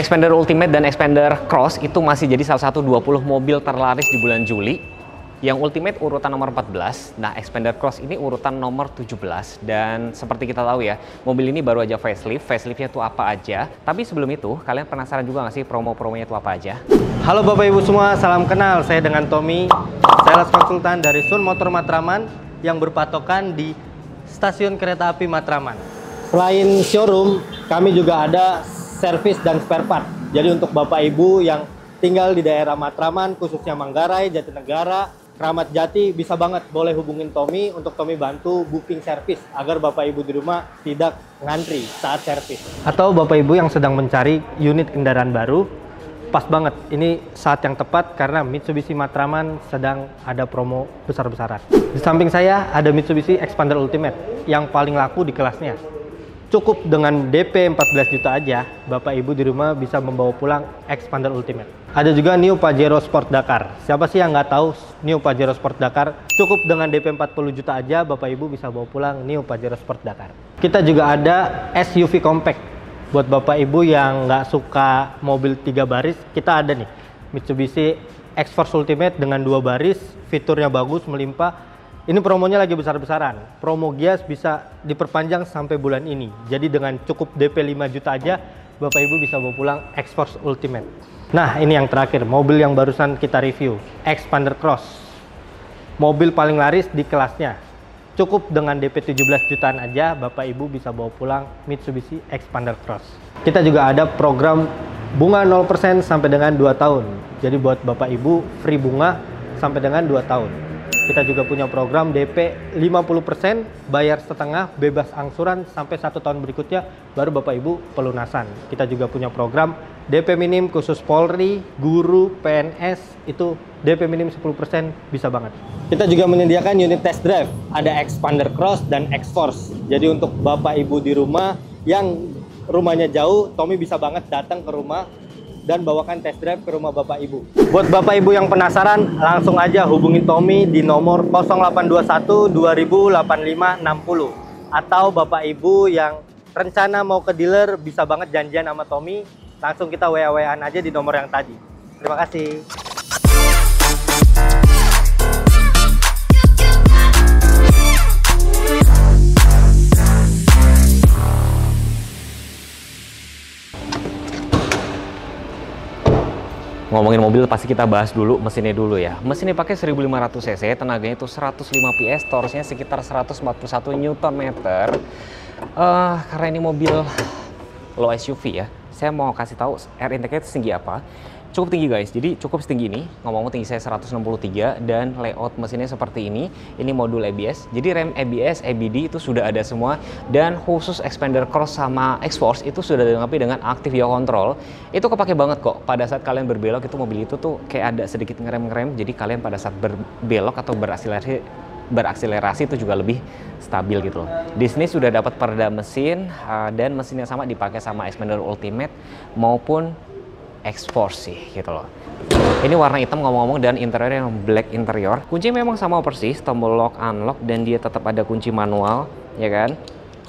Xpander Ultimate dan Xpander Cross itu masih jadi salah satu 20 mobil terlaris di bulan Juli. Yang Ultimate urutan nomor 14, nah Xpander Cross ini urutan nomor 17. Dan seperti kita tahu ya, mobil ini baru aja facelift. Faceliftnya itu apa aja. Tapi sebelum itu, kalian penasaran juga nggak sih promo-promonya itu apa aja? Halo Bapak Ibu semua, salam kenal. Saya dengan Tommy, sales konsultan dari Sun Motor Matraman yang berpatokan di stasiun kereta api Matraman. Selain showroom, kami juga ada servis dan spare part. Jadi untuk Bapak Ibu yang tinggal di daerah Matraman, khususnya Manggarai, Jatinegara, Kramat Jati, bisa banget boleh hubungin Tommy untuk Tommy bantu booking servis agar Bapak Ibu di rumah tidak ngantri saat servis. Atau Bapak Ibu yang sedang mencari unit kendaraan baru, pas banget. Ini saat yang tepat karena Mitsubishi Matraman sedang ada promo besar-besaran. Di samping saya ada Mitsubishi Xpander Ultimate yang paling laku di kelasnya. Cukup dengan DP 14 juta aja, Bapak Ibu di rumah bisa membawa pulang Xpander Ultimate. Ada juga New Pajero Sport Dakar. Siapa sih yang nggak tahu New Pajero Sport Dakar? Cukup dengan DP 40 juta aja, Bapak Ibu bisa bawa pulang New Pajero Sport Dakar. Kita juga ada SUV compact. Buat Bapak Ibu yang nggak suka mobil 3 baris, kita ada nih Mitsubishi X-Force Ultimate dengan 2 baris, fiturnya bagus, melimpah. Ini promonya lagi besar-besaran. Promo Gias bisa diperpanjang sampai bulan ini. Jadi dengan cukup DP 5 juta aja, Bapak Ibu bisa bawa pulang X-Force Ultimate. Nah, ini yang terakhir, mobil yang barusan kita review, Xpander Cross. Mobil paling laris di kelasnya. Cukup dengan DP 17 jutaan aja, Bapak Ibu bisa bawa pulang Mitsubishi Xpander Cross. Kita juga ada program bunga 0% sampai dengan 2 tahun. Jadi buat Bapak Ibu, free bunga sampai dengan 2 tahun. Kita juga punya program DP 50%, bayar setengah, bebas angsuran sampai 1 tahun berikutnya, baru Bapak Ibu pelunasan. Kita juga punya program DP minim khusus Polri, guru, PNS, itu DP minim 10% bisa banget. Kita juga menyediakan unit test drive, ada Xpander Cross dan X-Force. Jadi untuk Bapak Ibu di rumah yang rumahnya jauh, Tommy bisa banget datang ke rumah dan bawakan test drive ke rumah Bapak Ibu. Buat Bapak Ibu yang penasaran, langsung aja hubungi Tommy di nomor 0821 2000 8560. Atau Bapak Ibu yang rencana mau ke dealer, bisa banget janjian sama Tommy, langsung kita WA-WA-an aja di nomor yang tadi. Terima kasih. Ngomongin mobil pasti kita bahas dulu mesinnya dulu ya. Mesinnya pakai 1500 cc, tenaganya itu 105 PS, torsinya sekitar 141 Nm. Karena ini mobil low SUV ya, saya mau kasih tahu air intake-nya itu setinggi apa. Cukup tinggi guys, jadi cukup setinggi ini. Ngomong-ngomong tinggi saya 163 dan layout mesinnya seperti ini. Ini modul ABS, jadi rem ABS, ABD itu sudah ada semua. Dan khusus Xpander Cross sama X-Force itu sudah dilengkapi dengan Active Yaw Control. Itu kepake banget kok pada saat kalian berbelok, itu mobil itu tuh kayak ada sedikit ngerem-ngerem. Jadi kalian pada saat berbelok atau berakselerasi itu juga lebih stabil gitu loh. Di sini sudah dapat peredam mesin dan mesinnya sama dipakai sama Xpander Ultimate maupun X-Force sih gitu loh. Ini warna hitam ngomong-ngomong dan interiornya yang black interior. Kunci memang sama persis, tombol lock unlock dan dia tetap ada kunci manual ya kan.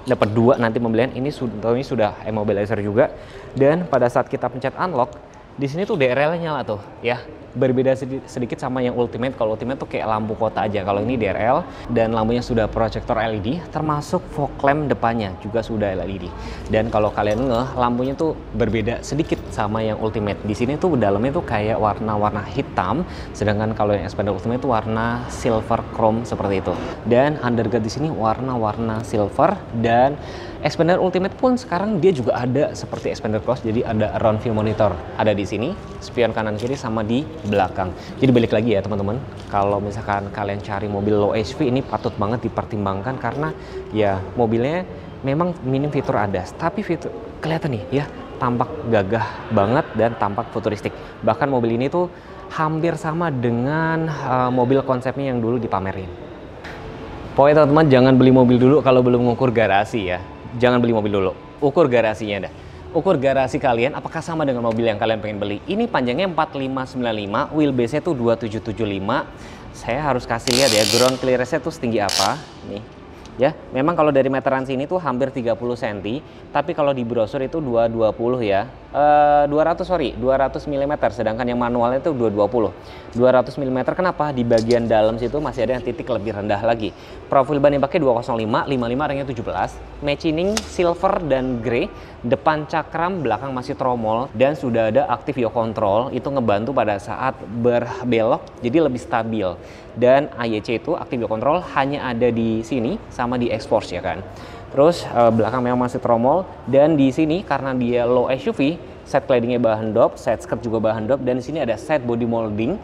Dapat 2 nanti pembelian. Ini sudah immobilizer juga. Dan pada saat kita pencet unlock, di sini tuh DRL-nya nyala tuh ya. Berbeda sedikit sama yang Ultimate. Kalau Ultimate tuh kayak lampu kota aja. Kalau ini DRL dan lampunya sudah proyektor LED, termasuk fog lamp depannya juga sudah LED. Dan kalau kalian lampunya tuh berbeda sedikit sama yang Ultimate. Di sini tuh dalamnya tuh kayak warna-warna hitam, sedangkan kalau yang Xpander Ultimate tuh warna silver chrome seperti itu. Dan underguard di sini warna-warna silver, dan Xpander Ultimate pun sekarang dia juga ada seperti Xpander Cross, jadi ada around view monitor ada di sini, spion kanan kiri sama di belakang. Jadi balik lagi ya teman-teman, kalau misalkan kalian cari mobil low SUV ini patut banget dipertimbangkan karena ya mobilnya memang minim fitur ada, tapi fitur kelihatan nih ya, tampak gagah banget dan tampak futuristik. Bahkan mobil ini tuh hampir sama dengan mobil konsepnya yang dulu dipamerin. Pokoknya teman-teman jangan beli mobil dulu kalau belum mengukur garasi ya. Jangan beli mobil dulu, ukur garasinya dah. Ukur garasi kalian apakah sama dengan mobil yang kalian pengen beli. Ini panjangnya 4595, wheelbase-nya tuh 2775. Saya harus kasih lihat ya, ground clearance-nya tuh setinggi apa. Nih, ya. Memang kalau dari meteran sini tuh hampir 30 cm, tapi kalau di brosur itu 220 ya. 200 mm, sedangkan yang manualnya itu 220. 200 mm kenapa? Di bagian dalam situ masih ada yang titik lebih rendah lagi. Profil ban yang pakai 205, 55 ringnya 17. Machining silver dan grey, depan cakram, belakang masih tromol, dan sudah ada active yaw control, itu ngebantu pada saat berbelok jadi lebih stabil. Dan AYC itu active yaw control hanya ada di sini sama di X-Force ya kan. Terus belakang memang masih tromol, dan di sini karena dia low SUV, side claddingnya bahan dop, side skirt juga bahan dop, dan di sini ada side body molding,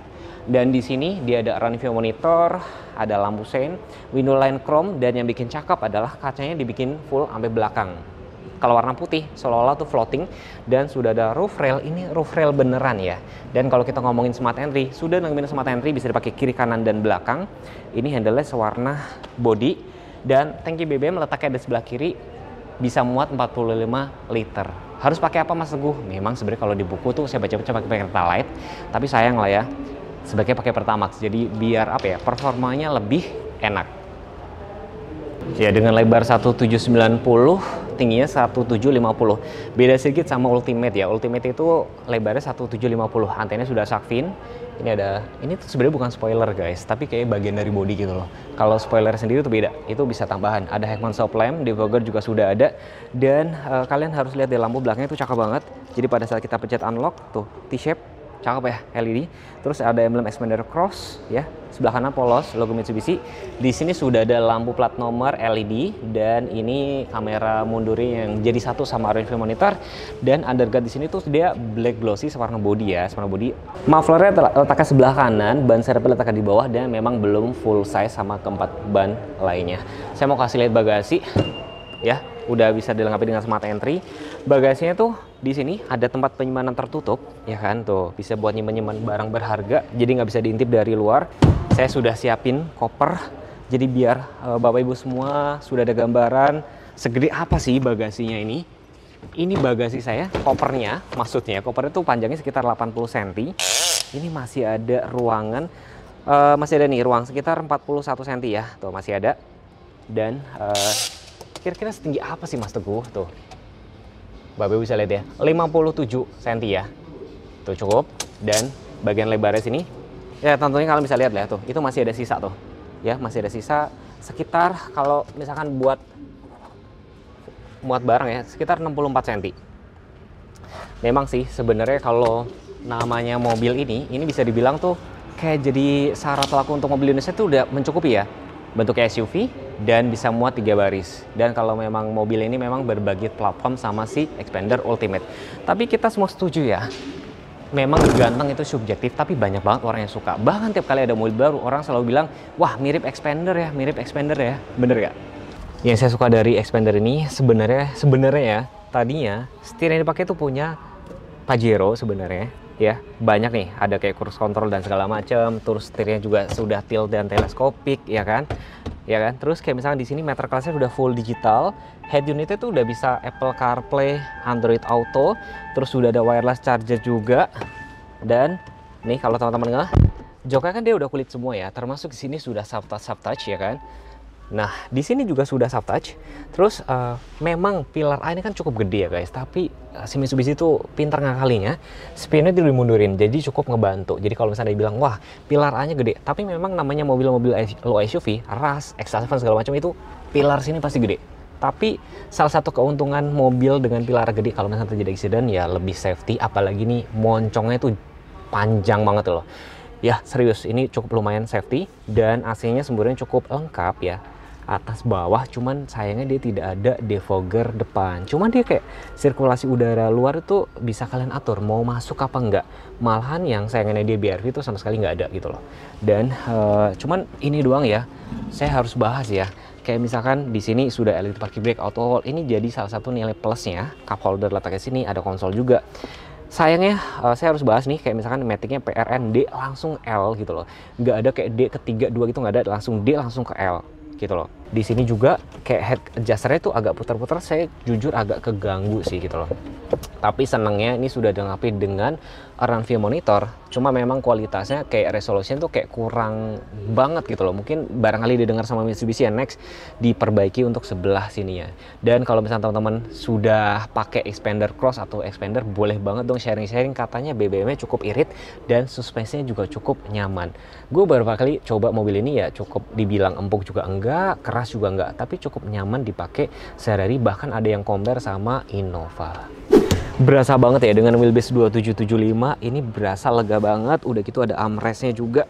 dan di sini dia ada running view monitor, ada lampu sein, window line chrome, dan yang bikin cakep adalah kacanya dibikin full sampai belakang. Kalau warna putih seolah-olah tuh floating, dan sudah ada roof rail. Ini roof rail beneran ya. Dan kalau kita ngomongin smart entry, sudah ngomongin smart entry bisa dipakai kiri, kanan, dan belakang. Ini handle-nya sewarna body. Dan tangki BBM letaknya di sebelah kiri, bisa muat 45 liter. Harus pakai apa Mas Teguh? Memang sebenarnya kalau di buku tuh saya baca-baca pakai Pertalite, tapi sayang lah ya, sebaiknya pakai Pertamax. Jadi biar apa ya, performanya lebih enak. Ya, dengan lebar 1790, tingginya 1750. Beda sedikit sama Ultimate ya. Ultimate itu lebarnya 1750. Antenanya sudah shark fin. Ini tuh sebenarnya bukan spoiler guys, tapi kayak bagian dari body gitu loh. Kalau spoiler sendiri tuh beda, itu bisa tambahan. Ada Heckman stop lamp, defogger juga sudah ada. Dan kalian harus lihat deh, lampu belakangnya itu cakep banget. Jadi pada saat kita pencet unlock tuh T-shape, cakep ya, LED. Terus ada emblem Xpander Cross ya. Sebelah kanan polos logo Mitsubishi. Di sini sudah ada lampu plat nomor LED, dan ini kamera mundurnya yang jadi satu sama rear view monitor. Dan underguard di sini tuh dia black glossy sewarna body ya, sewarna body. Mufflernya letaknya sebelah kanan, ban serepnya letaknya di bawah, dan memang belum full size sama keempat ban lainnya. Saya mau kasih lihat bagasi ya, udah bisa dilengkapi dengan smart entry. Bagasinya tuh di sini ada tempat penyimpanan tertutup ya kan, tuh bisa buat nyimpen barang berharga, jadi nggak bisa diintip dari luar. Saya sudah siapin koper, jadi biar Bapak Ibu semua sudah ada gambaran segede apa sih bagasinya ini. Ini bagasi saya, kopernya, maksudnya kopernya tuh panjangnya sekitar 80 cm. Ini masih ada ruangan, masih ada nih ruang sekitar 41 cm ya, tuh masih ada. Dan kira-kira setinggi apa sih Mas Teguh? Tuh, Bapak bisa lihat ya, 57 cm ya. Tuh cukup. Dan bagian lebarnya sini, ya tentunya kalian bisa lihat lah tuh, itu masih ada sisa tuh. Ya, masih ada sisa sekitar, kalau misalkan buat muat barang ya, sekitar 64 cm. Memang sih sebenarnya kalau namanya mobil ini bisa dibilang tuh kayak jadi syarat laku untuk mobil Indonesia tuh udah mencukupi ya. Bentuknya SUV dan bisa muat 3 baris. Dan kalau memang mobil ini memang berbagi platform sama si Xpander Ultimate. Tapi kita semua setuju ya, memang ganteng itu subjektif, tapi banyak banget orang yang suka. Bahkan tiap kali ada mobil baru, orang selalu bilang, wah mirip Xpander ya, mirip Xpander ya. Bener gak? Yang saya suka dari Xpander ini sebenarnya ya, tadinya setir yang dipakai itu punya Pajero sebenarnya. Ya, banyak nih, ada kayak cruise control dan segala macam. Terus setirnya juga sudah tilt dan teleskopik ya kan. Terus kayak misalnya di sini meter kelasnya sudah full digital. Head unitnya tuh udah bisa Apple CarPlay, Android Auto. Terus sudah ada wireless charger juga. Dan nih kalau teman-teman nggak, joknya kan dia udah kulit semua ya. Termasuk di sini sudah soft touch ya kan. Nah, di sini juga sudah soft touch. Terus memang pilar A ini kan cukup gede ya guys, tapi si Mitsubishi itu pintar ngakalinya, spinnya dia dimundurin, jadi cukup ngebantu. Jadi kalau misalnya dibilang, wah pilar A-nya gede, tapi memang namanya mobil-mobil low SUV, Rush, X7 segala macam itu pilar sini pasti gede. Tapi salah satu keuntungan mobil dengan pilar gede kalau misalnya terjadi accident ya lebih safety, apalagi nih moncongnya itu panjang banget loh. Ya serius, ini cukup lumayan safety, dan AC-nya sebenarnya cukup lengkap ya, atas bawah. Cuman sayangnya dia tidak ada defogger depan. Cuman dia kayak sirkulasi udara luar itu bisa kalian atur mau masuk apa enggak. Malahan yang sayangnya dia BRV itu sama sekali nggak ada gitu loh. Dan cuman ini doang ya, saya harus bahas ya. Kayak misalkan di sini sudah LED parking brake, auto hold, ini jadi salah satu nilai plusnya. Cup holder letaknya sini, ada konsol juga. Sayangnya saya harus bahas nih, kayak misalkan maticnya PRN D langsung L gitu loh. Nggak ada kayak D ketiga 2 gitu, nggak ada, langsung D langsung ke L gitu loh. Di sini juga kayak head adjusternya tuh agak putar-putar, saya jujur agak keganggu sih gitu loh. Tapi senangnya ini sudah dilengkapi dengan around view monitor, cuma memang kualitasnya kayak resolution tuh kayak kurang banget gitu loh. Mungkin barangkali didengar sama Mitsubishi NX diperbaiki untuk sebelah sininya. Dan kalau misalnya teman-teman sudah pakai expander cross atau expander, boleh banget dong sharing-sharing, katanya BBM-nya cukup irit dan suspensinya juga cukup nyaman. Gue beberapa kali coba mobil ini ya, cukup dibilang empuk juga enggak, keras juga enggak, tapi cukup nyaman dipakai sehari-hari, bahkan ada yang compare sama Innova. Berasa banget ya dengan wheelbase 2775, ini berasa lega banget. Udah gitu ada armrestnya juga.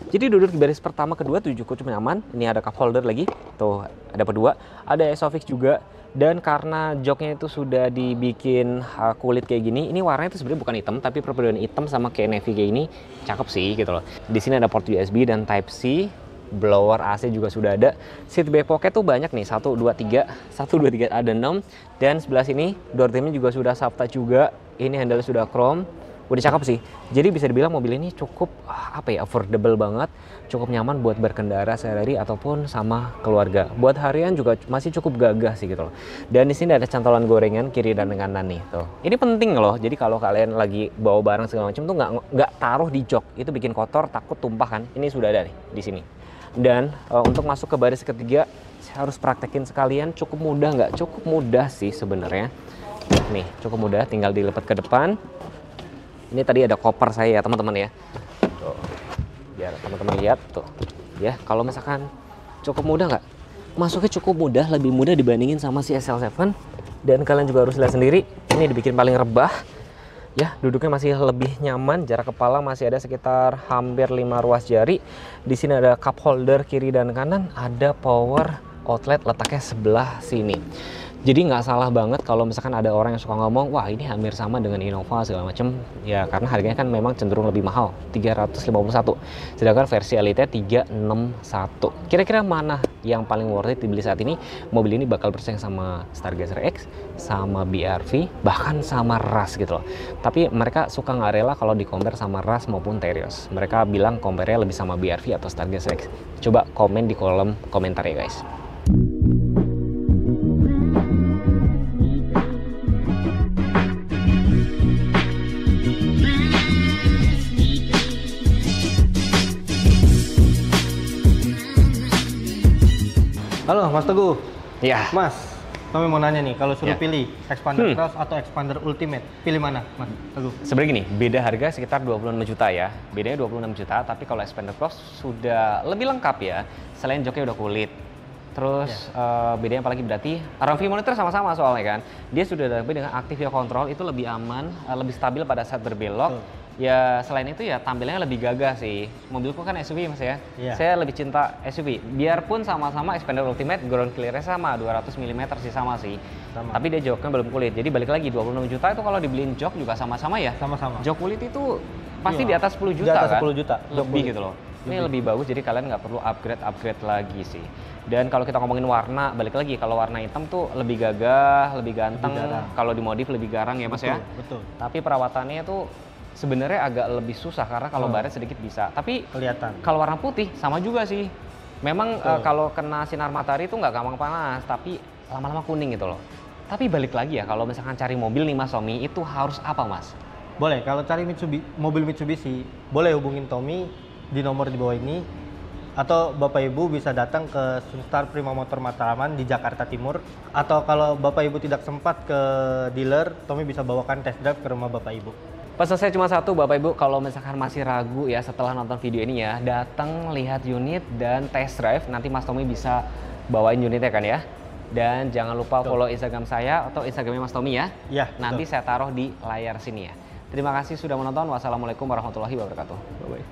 Jadi duduk di baris pertama, kedua tuh cukup nyaman. Ini ada cup holder lagi, tuh ada kedua. Ada Isofix juga. Dan karena joknya itu sudah dibikin kulit kayak gini, ini warnanya itu sebenarnya bukan hitam, tapi perpaduan hitam sama kayak navy kayak ini, cakep sih gitu loh. Di sini ada port USB dan Type C. Blower AC juga sudah ada. Seat back pocket tuh banyak nih, 1, 2, 3 ada 6. Dan sebelah sini door trimnya juga sudah soft touch juga. Ini handle sudah chrome, udah cakep sih. Jadi bisa dibilang mobil ini cukup affordable banget, cukup nyaman buat berkendara sehari-hari ataupun sama keluarga. Buat harian juga masih cukup gagah sih gitu loh. Dan di sini ada cantolan gorengan kiri dan kanan nih tuh. Ini penting loh. Jadi kalau kalian lagi bawa barang segala macam tuh nggak taruh di jok, itu bikin kotor, takut tumpah kan. Ini sudah ada nih di sini. Dan untuk masuk ke baris ketiga, saya harus praktekin sekalian. Cukup mudah nggak? Cukup mudah sih sebenarnya. Nih, cukup mudah, tinggal dilipat ke depan. Ini tadi ada koper saya ya teman-teman ya. Tuh, biar teman-teman lihat tuh. Ya, kalau misalkan cukup mudah nggak? Masuknya cukup mudah, lebih mudah dibandingin sama si SL7. Dan kalian juga harus lihat sendiri, ini dibikin paling rebah. Ya, duduknya masih lebih nyaman, jarak kepala masih ada sekitar hampir 5 ruas jari. Di sini ada cup holder kiri dan kanan, ada power outlet letaknya sebelah sini. Jadi nggak salah banget kalau misalkan ada orang yang suka ngomong, wah ini hampir sama dengan Innova segala macam. Ya karena harganya kan memang cenderung lebih mahal, 351. Sedangkan versi Elite 361. Kira-kira mana yang paling worth it dibeli saat ini? Mobil ini bakal bersaing sama Stargazer X, sama BRV, bahkan sama Rush gitu loh. Tapi mereka suka nggak rela kalau di-compare sama Rush maupun Terios. Mereka bilang compare-nya lebih sama BRV atau Stargazer X. Coba komen di kolom komentar ya guys. Halo Mas Teguh. Ya. Mas, kami mau nanya nih, kalau suruh Ya. pilih Expander Cross atau Expander Ultimate, pilih mana Mas Teguh? Sebenarnya gini, beda harga sekitar 26 juta ya. Bedanya 26 juta, tapi kalau Expander Cross sudah lebih lengkap ya. Selain joknya udah kulit. Terus bedanya apalagi berarti around view monitor sama-sama soalnya kan. Dia sudah dilengkapi dengan active view control, itu lebih aman, lebih stabil pada saat berbelok. Ya selain itu ya tampilnya lebih gagah sih. Mobilku kan SUV Mas ya. Saya lebih cinta SUV. Biarpun sama-sama Expander Ultimate ground clearance sama 200 mm sih sama sih. Tapi dia joknya belum kulit. Jadi balik lagi 26 juta itu kalau dibeliin jok juga sama-sama ya. Sama-sama. Jok kulit itu pasti di atas 10 juta di atas kan? 10 juta. Lebih gitu loh. Ini lebih bagus, jadi kalian nggak perlu upgrade lagi sih. Dan kalau kita ngomongin warna, balik lagi kalau warna hitam tuh lebih gagah, lebih ganteng. Kalau dimodif lebih garang ya Mas ya. Betul. Tapi perawatannya tuh sebenarnya agak lebih susah karena kalau baret sedikit bisa. Tapi kelihatan. Kalau warna putih sama juga sih. Memang kalau kena sinar matahari itu nggak gampang panas, tapi lama-lama kuning gitu loh. Tapi balik lagi ya, kalau misalkan cari mobil nih Mas Tommy, itu harus apa Mas? Boleh, kalau cari mobil Mitsubishi, boleh hubungin Tommy di nomor di bawah ini. Atau Bapak Ibu bisa datang ke Sunstar Prima Motor Matraman di Jakarta Timur. Atau kalau Bapak Ibu tidak sempat ke dealer, Tommy bisa bawakan test drive ke rumah Bapak Ibu. Pesan saya cuma satu Bapak Ibu, kalau misalkan masih ragu ya setelah nonton video ini ya, datang lihat unit dan test drive, nanti Mas Tommy bisa bawain unitnya kan ya. Dan jangan lupa follow Instagram saya atau Instagramnya Mas Tommy ya. Iya. Nanti saya taruh di layar sini ya. Terima kasih sudah menonton. Wassalamualaikum warahmatullahi wabarakatuh. Bye-bye.